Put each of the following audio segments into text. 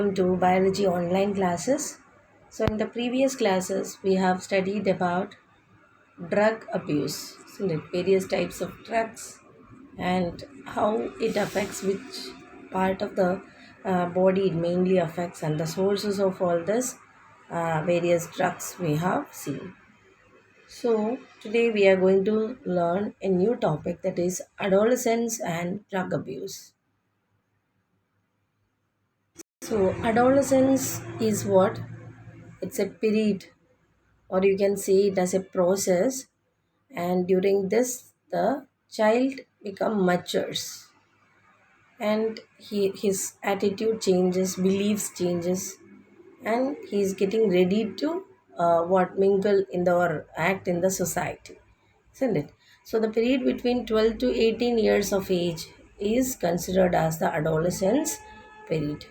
Welcome to biology online classes. So in the previous classes we have studied about drug abuse, isn't it? Various types of drugs and how it affects which part of the body it mainly affects and the sources of all this various drugs we have seen. So today we are going to learn a new topic, that is adolescence and drug abuse. So adolescence is what? It's a period, or you can say it as a process, and during this the child become matures and his attitude changes, beliefs changes, and he is getting ready to what mingle in the or act in the society, isn't it? So the period between 12 to 18 years of age is considered as the adolescence period.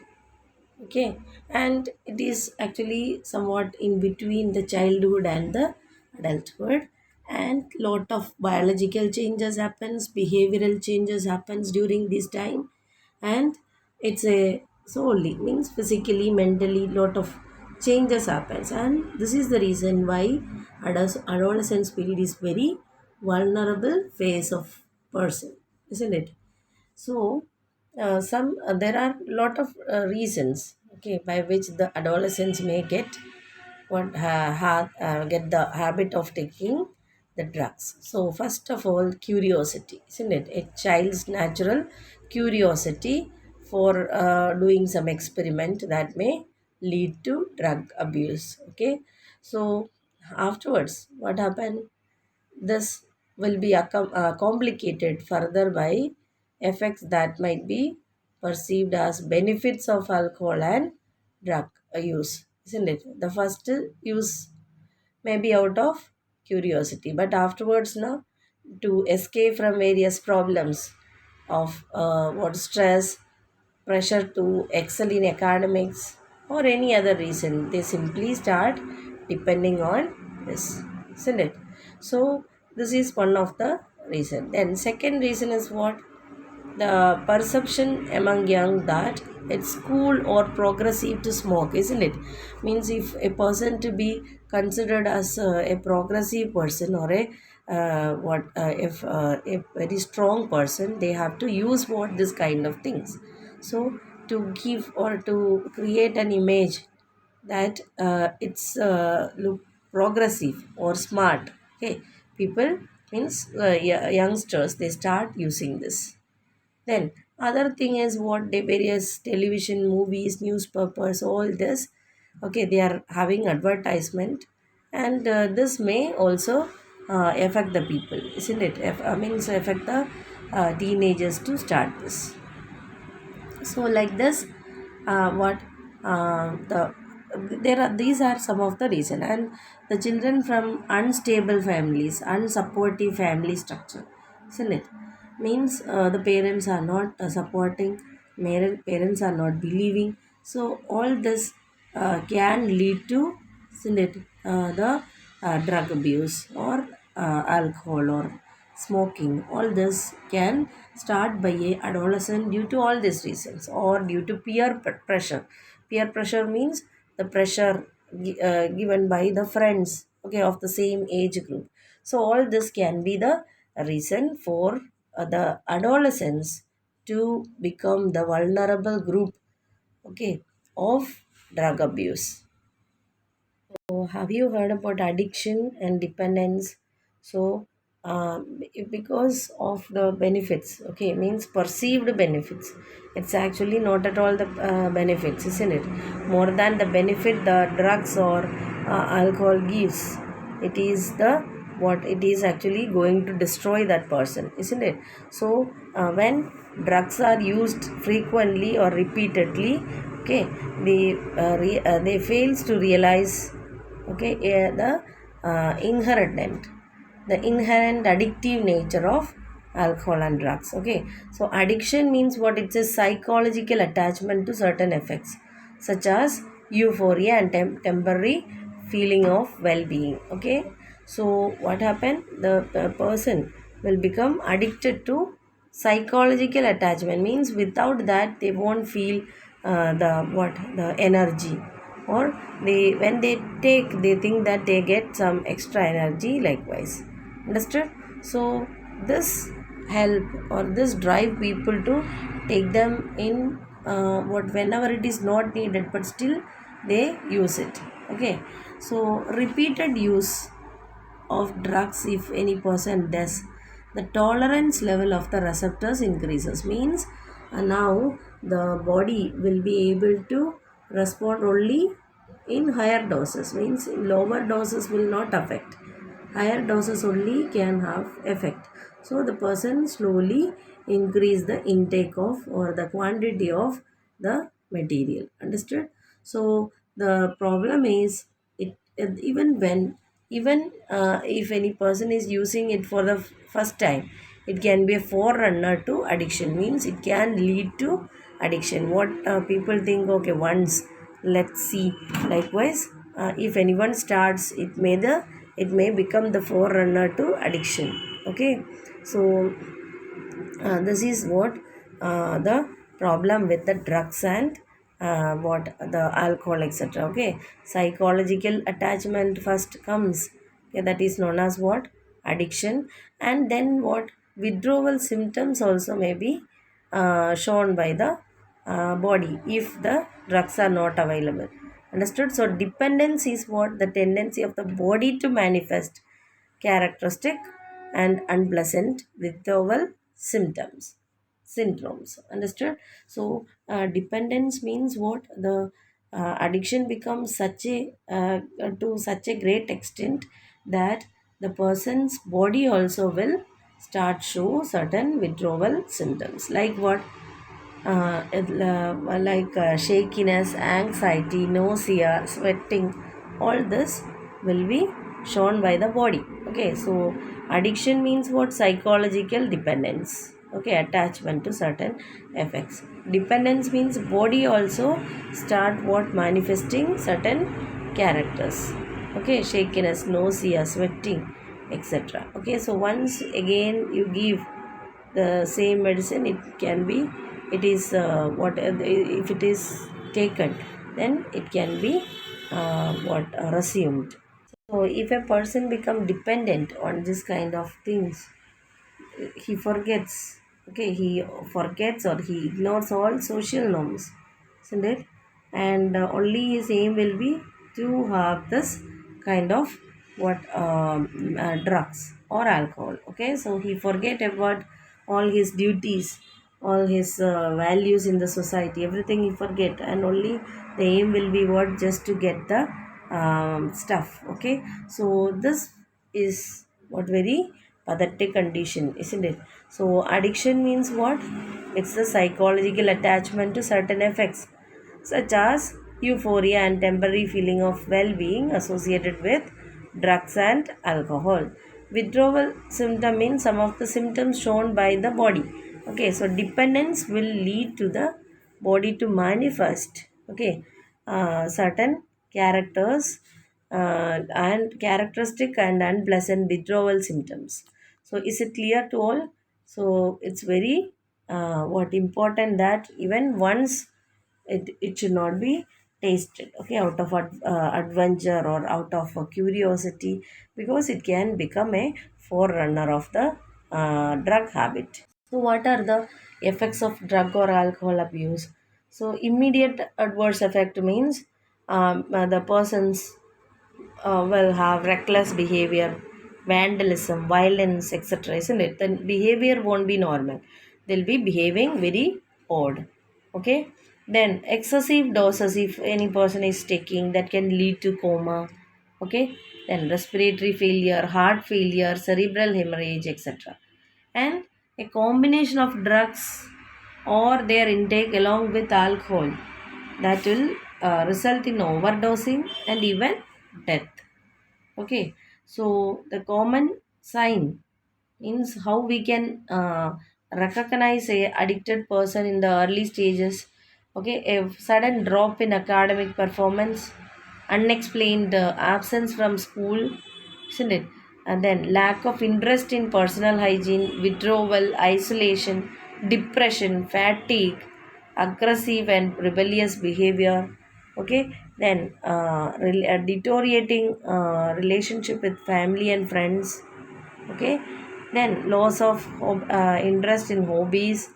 Okay, and it is actually somewhat in between the childhood and the adulthood, and lot of biological changes happens, behavioral changes happens during this time, and it's a solely means physically, mentally, lot of changes happens, and this is the reason why adolescence period is very vulnerable phase of person, isn't it? So, some there are lot of reasons, okay, by which the adolescents may get the habit of taking the drugs. So, first of all, curiosity, isn't it? A child's natural curiosity for doing some experiment that may lead to drug abuse. Okay, so afterwards, what happened? This will be complicated further by effects that might be perceived as benefits of alcohol and drug use, isn't it? The first use may be out of curiosity, but afterwards, now to escape from various problems of what stress, pressure to excel in academics, or any other reason, they simply start depending on this, isn't it? So this is one of the reason. Then second reason is what? The perception among young that it's cool or progressive to smoke, isn't it? Means if a person to be considered as a progressive person, or a what if a very strong person, they have to use what this kind of things. So to give or to create an image that it's look progressive or smart, okay, people means youngsters, they start using this. Then other thing is what? The various television, movies, newspapers, all this. Okay, they are having advertisement, and this may also affect the people, isn't it? Means affect the teenagers to start this. So like this, what the there are these are some of the reason, and the children from unstable families, unsupportive family structure, isn't it? Means the parents are not supporting, parents are not believing, so all this can lead to, isn't it, the drug abuse or alcohol or smoking. All this can start by a adolescent due to all these reasons, or due to pressure. Peer pressure means the pressure given by the friends, okay, of the same age group. So all this can be the reason for the adolescents to become the vulnerable group, okay, of drug abuse. So, have you heard about addiction and dependence? So, because of the benefits, okay, means perceived benefits. It's actually not at all the benefits, isn't it? More than the benefit the drugs or alcohol gives, it is the what it is actually going to destroy that person, isn't it? So, when drugs are used frequently or repeatedly, okay, they fails to realize, okay, the inherent addictive nature of alcohol and drugs. Okay, so addiction means what? It's a psychological attachment to certain effects such as euphoria and temporary feeling of well-being. Okay, so what happened? The person will become addicted to psychological attachment, means without that they won't feel the energy, or they when they take, they think that they get some extra energy likewise. Understood? So this help or this drive people to take them in what whenever it is not needed, but still they use it. Okay, so repeated use of drugs, if any person does, the tolerance level of the receptors increases, means now the body will be able to respond only in higher doses, means lower doses will not affect, higher doses only can have effect. So the person slowly increase the intake of or the quantity of the material. Understood? So the problem is, even when, even if any person is using it for the first time, it can be a forerunner to addiction, means it can lead to addiction. What people think, okay, once, let's see. Likewise, if anyone starts, it may become the forerunner to addiction. Okay, so this is what the problem with the drugs and what the alcohol, etc. Okay, psychological attachment first comes. Okay, that is known as what, addiction. And then what, withdrawal symptoms also may be shown by the body if the drugs are not available. Understood? So dependence is what, the tendency of the body to manifest characteristic and unpleasant withdrawal syndromes. Understood? So dependence means what, the addiction becomes such a to such a great extent that the person's body also will start show certain withdrawal symptoms, like what, shakiness, anxiety, nausea, sweating, all this will be shown by the body. Okay, so addiction means what, psychological dependence. Okay, attachment to certain effects. Dependence means body also start what, manifesting certain characters. Okay, shakiness, nausea, sweating, etc. Okay, so once again you give the same medicine, it can be, it is what if it is taken, then it can be resumed. So if a person become dependent on this kind of things, he forgets, okay, he forgets or he ignores all social norms, isn't it? And only his aim will be to have this kind of what drugs or alcohol. Okay, so he forget about all his duties, all his values in the society, everything he forget, and only the aim will be what, just to get the stuff. Okay, so this is what, very pathetic condition, isn't it? So addiction means what, it's the psychological attachment to certain effects such as euphoria and temporary feeling of well-being associated with drugs and alcohol. Withdrawal symptom means some of the symptoms shown by the body. Okay, so dependence will lead to the body to manifest, okay, certain characters and characteristic and unpleasant withdrawal symptoms. So is it clear to all? So it's very what important that even once it should not be tasted, okay, out of adventure or out of curiosity, because it can become a forerunner of the drug habit. So what are the effects of drug or alcohol abuse? So immediate adverse effect means the person's will have reckless behavior, vandalism, violence, etc. Isn't it? Then behavior won't be normal. They'll be behaving very odd. Okay. Then excessive doses, if any person is taking, that can lead to coma. Okay. Then respiratory failure, heart failure, cerebral hemorrhage, etc. And a combination of drugs or their intake along with alcohol, that will result in overdosing and even death. Okay, so the common sign means how we can recognize a addicted person in the early stages. Okay, a sudden drop in academic performance, unexplained absence from school, isn't it? And then lack of interest in personal hygiene, withdrawal, isolation, depression, fatigue, aggressive and rebellious behavior. Okay, then deteriorating relationship with family and friends. Okay, then loss of interest in hobbies,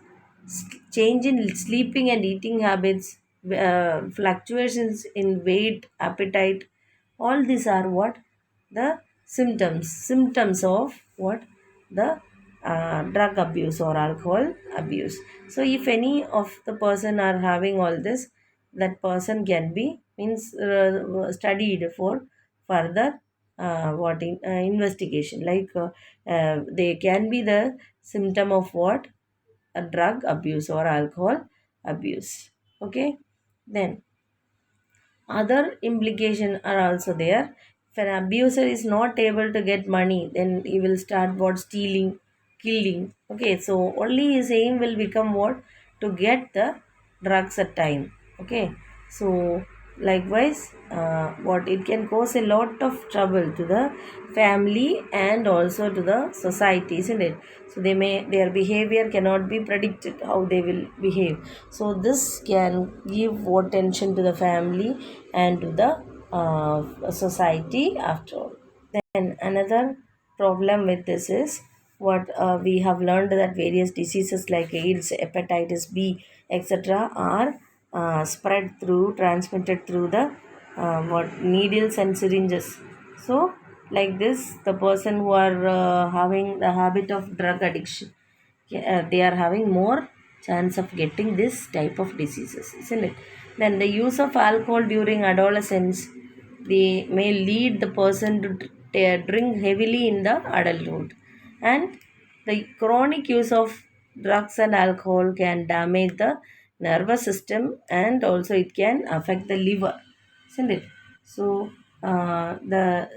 change in sleeping and eating habits, fluctuations in weight, appetite. All these are what the symptoms of what the drug abuse or alcohol abuse. So if any of the person are having all this, that person can be means studied for further investigation, like they can be the symptom of what a drug abuse or alcohol abuse. Okay, then other implications are also there. If an abuser is not able to get money, then he will start what stealing, killing. Okay, so only his aim will become what to get the drugs at time. Okay, so likewise, what it can cause a lot of trouble to the family and also to the society, isn't it? So their behavior cannot be predicted how they will behave. So this can give what tension to the family and to the society after all. Then another problem with this is what we have learned, that various diseases like AIDS, hepatitis B, etc. are spread through, transmitted through the what needles and syringes. So like this, the person who are having the habit of drug addiction, they are having more chance of getting this type of diseases, isn't it? Then the use of alcohol during adolescence, they may lead the person to drink heavily in the adulthood, and the chronic use of drugs and alcohol can damage the nervous system, and also it can affect the liver, isn't it? So the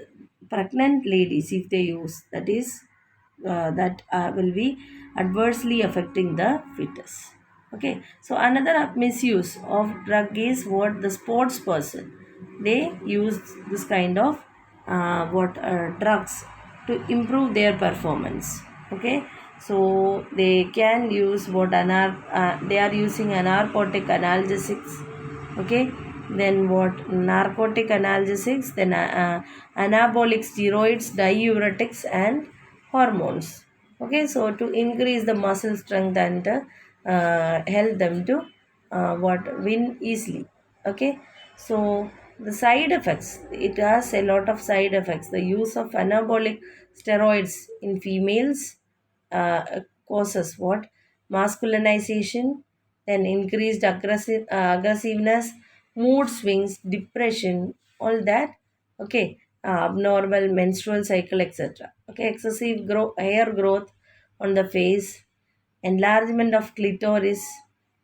pregnant ladies, if they use, that will be adversely affecting the fetus. Okay, so another misuse of drug is what the sports person, they use this kind of what drugs to improve their performance. Okay, so they can use what they are using narcotic analgesics. Okay, then what narcotic analgesics, then anabolic steroids, diuretics, and hormones. Okay, so to increase the muscle strength and help them to what win easily. Okay, so the side effects, it has a lot of side effects. The use of anabolic steroids in females causes what masculinization, then increased aggressiveness, mood swings, depression, all that. Okay, abnormal menstrual cycle, etc. Okay, excessive hair growth on the face, enlargement of clitoris,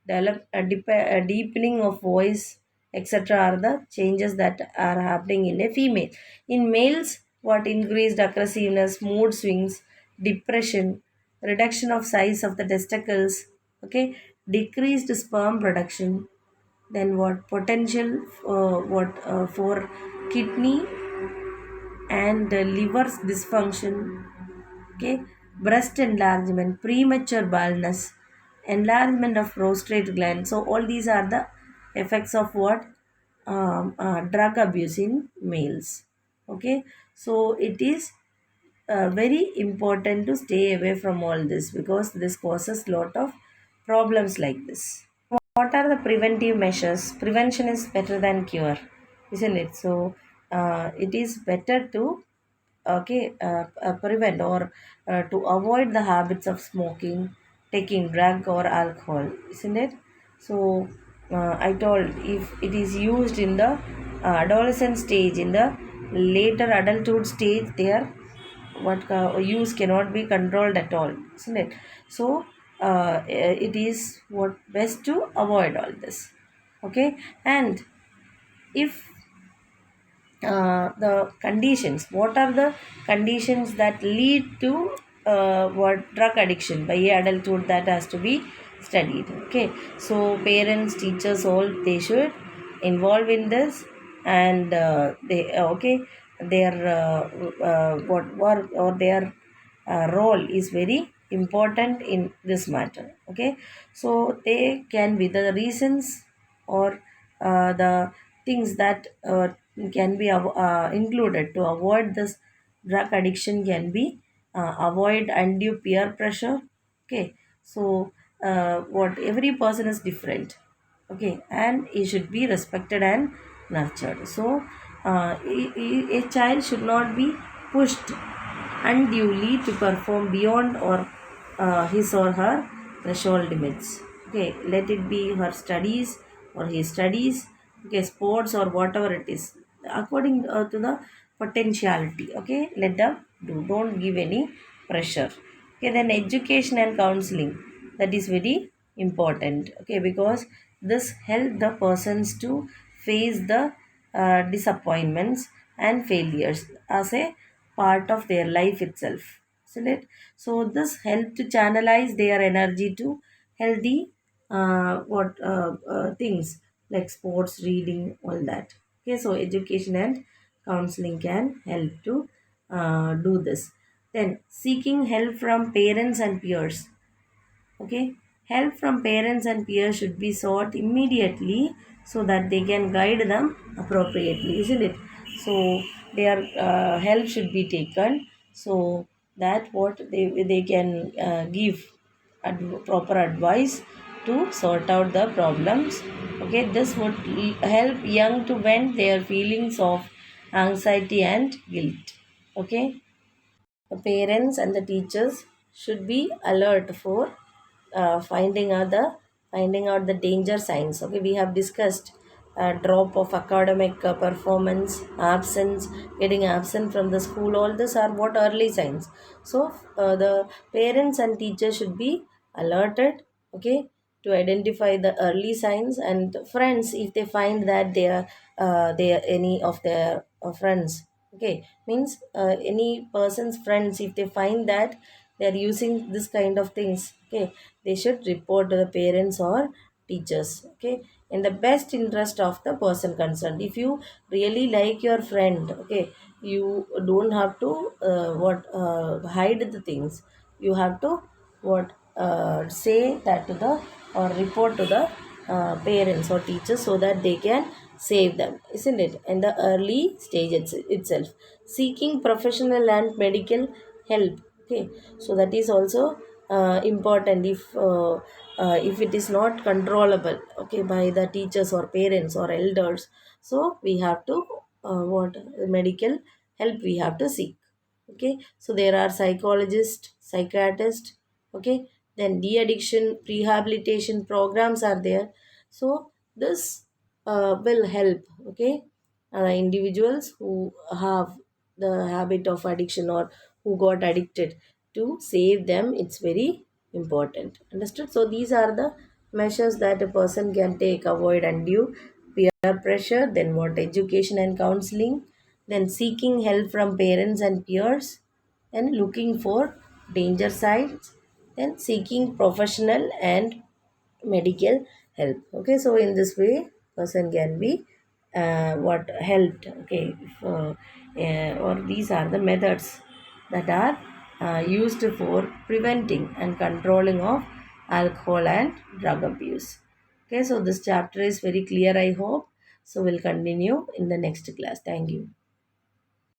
a deepening of voice, etc. are the changes that are happening in a female. In males, what increased aggressiveness, mood swings, depression, reduction of size of the testicles, okay, decreased sperm production, then what potential for kidney and liver dysfunction. Okay, breast enlargement, premature baldness, enlargement of prostate gland. So all these are the effects of what drug abuse in males. Okay, so it is very important to stay away from all this, because this causes lot of problems like this. What are the preventive measures? Prevention is better than cure, isn't it? So it is better to prevent or to avoid the habits of smoking, taking drug or alcohol, isn't it? So I told, if it is used in the adolescent stage, in the later adulthood stage, there what use cannot be controlled at all, isn't it? So it is what best to avoid all this. Okay, and if the conditions, what are the conditions that lead to what drug addiction by adulthood, that has to be studied. Okay, so parents, teachers, all, they should involve in this, and they okay, their what work or their role is very important in this matter. Okay, so they can be the reasons or the things that can be included to avoid this drug addiction can be avoid undue peer pressure. Okay, so what every person is different. Okay, and he should be respected and nurtured. So a child should not be pushed unduly to perform beyond or his or her threshold limits. Okay, let it be her studies or his studies, okay, sports or whatever it is, according to the potentiality. Okay, let them do. Don't give any pressure. Okay, then education and counseling, that is very important. Okay, because this help the persons to face the disappointments and failures as a part of their life itself, isn't it? So this help to channelize their energy to healthy what things like sports, reading, all that. Okay, so education and counseling can help to do this. Then seeking help from parents and peers. Okay, help from parents and peers should be sought immediately so that they can guide them appropriately, isn't it? So their help should be taken so that what they can give proper advice to sort out the problems. Okay, this would help young to vent their feelings of anxiety and guilt. Okay, the parents and the teachers should be alert for finding out the danger signs. Okay, we have discussed drop of academic performance, absence, getting absent from the school. All this are what early signs. So the parents and teachers should be alerted. Okay, to identify the early signs, and friends, if they find that they are any of their friends, okay, means any person's friends, if they find that they are using this kind of things, okay, they should report to the parents or teachers. Okay, in the best interest of the person concerned. If you really like your friend, okay, you don't have to hide the things. You have to what say that to the or report to the parents or teachers so that they can save them, isn't it? In the early stage itself, seeking professional and medical help. Okay, so that is also important if it is not controllable, okay, by the teachers or parents or elders. So we have to what medical help we have to seek. Okay, so there are psychologists, psychiatrists. Okay, then de-addiction rehabilitation programs are there. So this will help, okay, individuals who have the habit of addiction or who got addicted, to save them. It's very important, understood? So these are the measures that a person can take: avoid undue peer pressure, then what education and counseling, then seeking help from parents and peers, and looking for danger signs, then seeking professional and medical help. Okay, so in this way person can be what helped. Okay, if, or these are the methods that are used for preventing and controlling of alcohol and drug abuse. Okay, so this chapter is very clear, I hope. So we'll continue in the next class. Thank you.